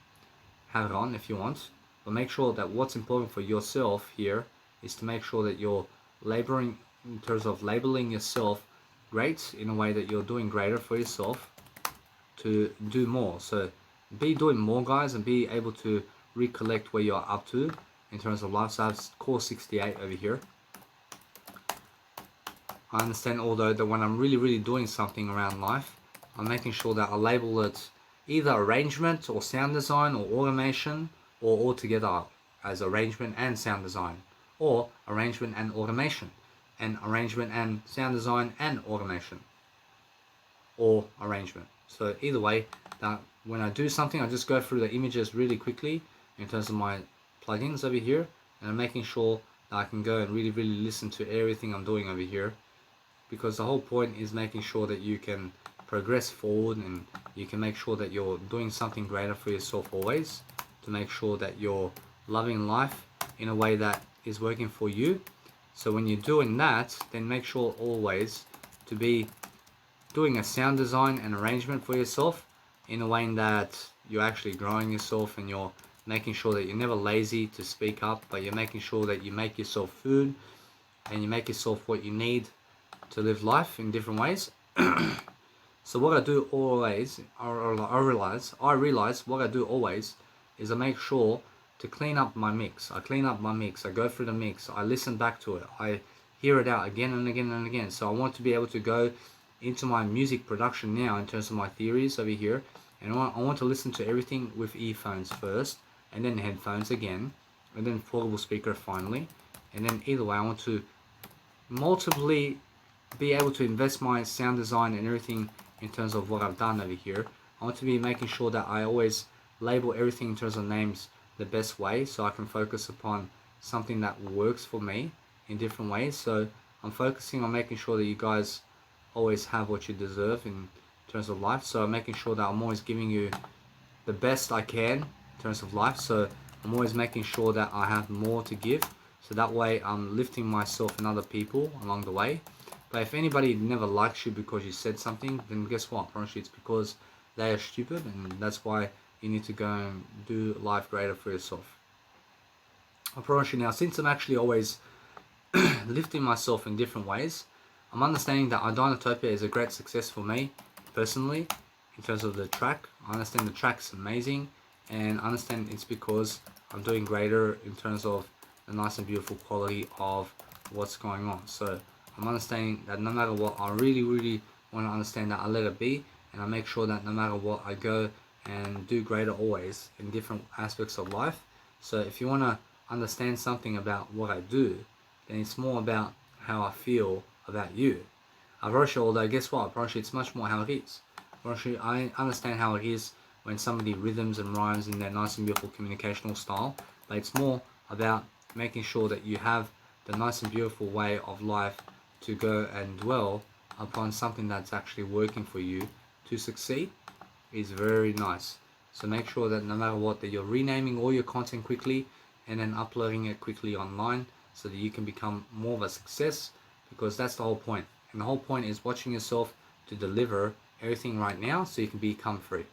have it on if you want. But make sure that what's important for yourself here is to make sure that you're laboring in terms of labeling yourself great in a way that you're doing greater for yourself to do more. So be doing more, guys, and be able to recollect where you're up to in terms of life. So I have core 68 over here. I understand, although, that when I'm really doing something around life, I'm making sure that I label it either arrangement or sound design or automation, or all together as arrangement and sound design, or arrangement and automation, and arrangement and sound design and automation, or arrangement. So either way, that when I do something, I just go through the images really quickly in terms of my plugins over here, and I'm making sure that I can go and really listen to everything I'm doing over here, because the whole point is making sure that you can progress forward and you can make sure that you're doing something greater for yourself always, to make sure that you're loving life in a way that is working for you. So when you're doing that, then make sure always to be doing a sound design and arrangement for yourself in a way that you're actually growing yourself, and you're making sure that you're never lazy to speak up, but you're making sure that you make yourself food and you make yourself what you need to live life in different ways. So what I do always, I realize what I do always is I make sure to clean up my mix. I clean up my mix. I go through the mix. I listen back to it. I hear it out again and again and again. So I want to be able to go into my music production now in terms of my theories over here. And I want to listen to everything with earphones first, and then headphones again, and then portable speaker finally. And then either way, I want to multiply be able to invest my sound design and everything in terms of what I've done over here. I want to be making sure that I always label everything in terms of names the best way, so I can focus upon something that works for me in different ways. So I'm focusing on making sure that you guys always have what you deserve in terms of life. So I'm making sure that I'm always giving you the best I can in terms of life. So I'm always making sure that I have more to give, so that way I'm lifting myself and other people along the way. But if anybody never likes you because you said something, then guess what? Probably it's because they are stupid, and that's why you need to go and do life greater for yourself. I promise you now, since I'm actually always lifting myself in different ways, I'm understanding that Idonotopia is a great success for me personally in terms of the track. I understand the track's amazing, and I understand it's because I'm doing greater in terms of the nice and beautiful quality of what's going on. So I'm understanding that no matter what, I really want to understand that I let it be, and I make sure that no matter what, I go and do greater always in different aspects of life. So if you want to understand something about what I do, then it's more about how I feel about you. I promise you, although guess what? I promise you it's much more how it is. I promise you, I understand how it is when somebody rhythms and rhymes in their nice and beautiful communicational style, but it's more about making sure that you have the nice and beautiful way of life to go and dwell upon something that's actually working for you to succeed is very nice. So make sure that no matter what, that you're renaming all your content quickly and then uploading it quickly online, so that you can become more of a success, because that's the whole point. And the whole point is watching yourself to deliver everything right now so you can become free.